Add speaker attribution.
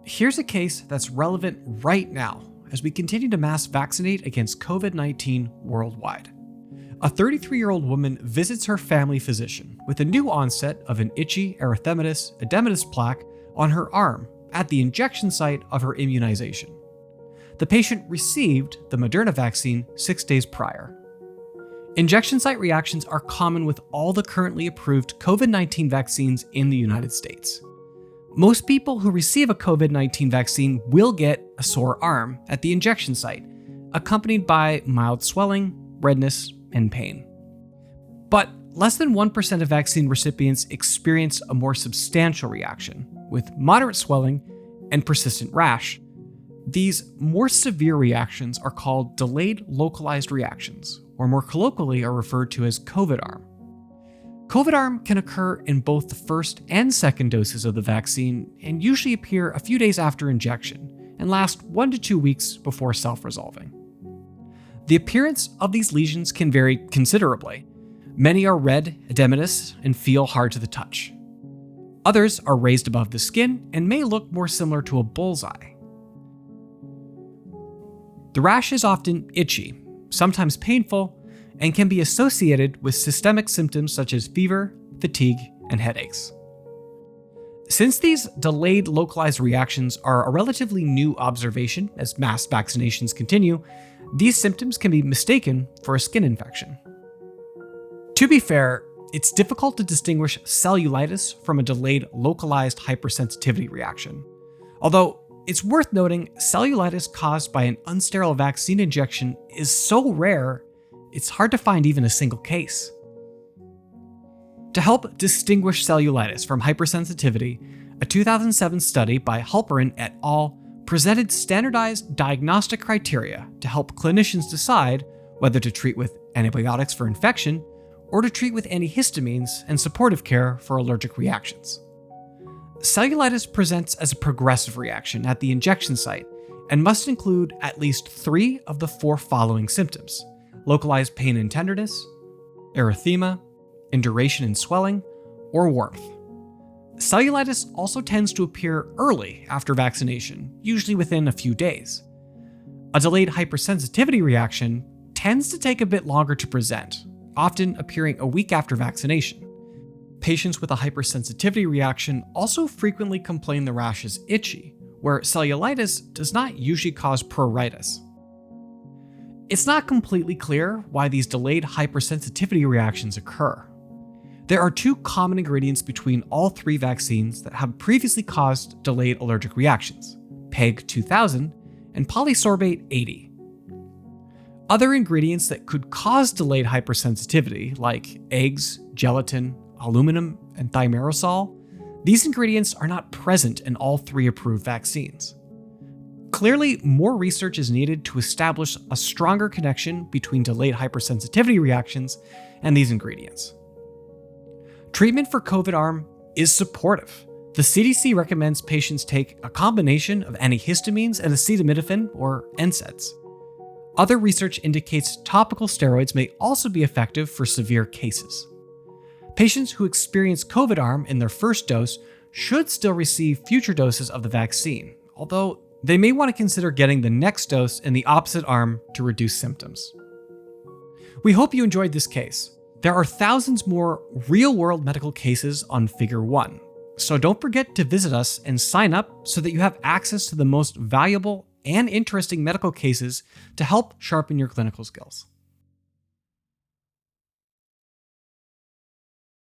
Speaker 1: Here's a case that's relevant right now as we continue to mass vaccinate against COVID-19 worldwide. A 33-year-old woman visits her family physician with a new onset of an itchy erythematous edematous plaque on her arm at the injection site of her immunization. The patient received the Moderna vaccine 6 days prior. Injection site reactions are common with all the currently approved COVID-19 vaccines in the United States. Most people who receive a COVID-19 vaccine will get a sore arm at the injection site, accompanied by mild swelling, redness, and pain. But less than 1% of vaccine recipients experience a more substantial reaction, with moderate swelling and persistent rash. These more severe reactions are called delayed localized reactions, or more colloquially are referred to as COVID arm. COVID arm can occur in both the first and second doses of the vaccine and usually appear a few days after injection and last 1 to 2 weeks before self-resolving. The appearance of these lesions can vary considerably. Many are red, edematous, and feel hard to the touch. Others are raised above the skin and may look more similar to a bullseye. The rash is often itchy, sometimes painful, and can be associated with systemic symptoms such as fever, fatigue, and headaches. Since these delayed localized reactions are a relatively new observation as mass vaccinations continue, these symptoms can be mistaken for a skin infection. To be fair, it's difficult to distinguish cellulitis from a delayed localized hypersensitivity reaction. Although it's worth noting, cellulitis caused by an unsterile vaccine injection is so rare, it's hard to find even a single case. To help distinguish cellulitis from hypersensitivity, a 2007 study by Halperin et al. Presented standardized diagnostic criteria to help clinicians decide whether to treat with antibiotics for infection or to treat with antihistamines and supportive care for allergic reactions. Cellulitis presents as a progressive reaction at the injection site and must include at least 3 of the 4 following symptoms: localized pain and tenderness, erythema, induration and swelling, or warmth. Cellulitis also tends to appear early after vaccination, usually within a few days. A delayed hypersensitivity reaction tends to take a bit longer to present, often appearing a week after vaccination. Patients with a hypersensitivity reaction also frequently complain the rash is itchy, where cellulitis does not usually cause pruritus. It's not completely clear why these delayed hypersensitivity reactions occur. There are 2 common ingredients between all 3 vaccines that have previously caused delayed allergic reactions: PEG 2000 and polysorbate 80. Other ingredients that could cause delayed hypersensitivity, like eggs, gelatin, aluminum, and thimerosal, these ingredients are not present in all 3 approved vaccines. Clearly, more research is needed to establish a stronger connection between delayed hypersensitivity reactions and these ingredients. Treatment for COVID arm is supportive. The CDC recommends patients take a combination of antihistamines and acetaminophen, or NSAIDs. Other research indicates topical steroids may also be effective for severe cases. Patients who experience COVID arm in their first dose should still receive future doses of the vaccine, although they may want to consider getting the next dose in the opposite arm to reduce symptoms. We hope you enjoyed this case. There are thousands more real-world medical cases on Figure 1, so don't forget to visit us and sign up so that you have access to the most valuable and interesting medical cases to help sharpen your clinical skills.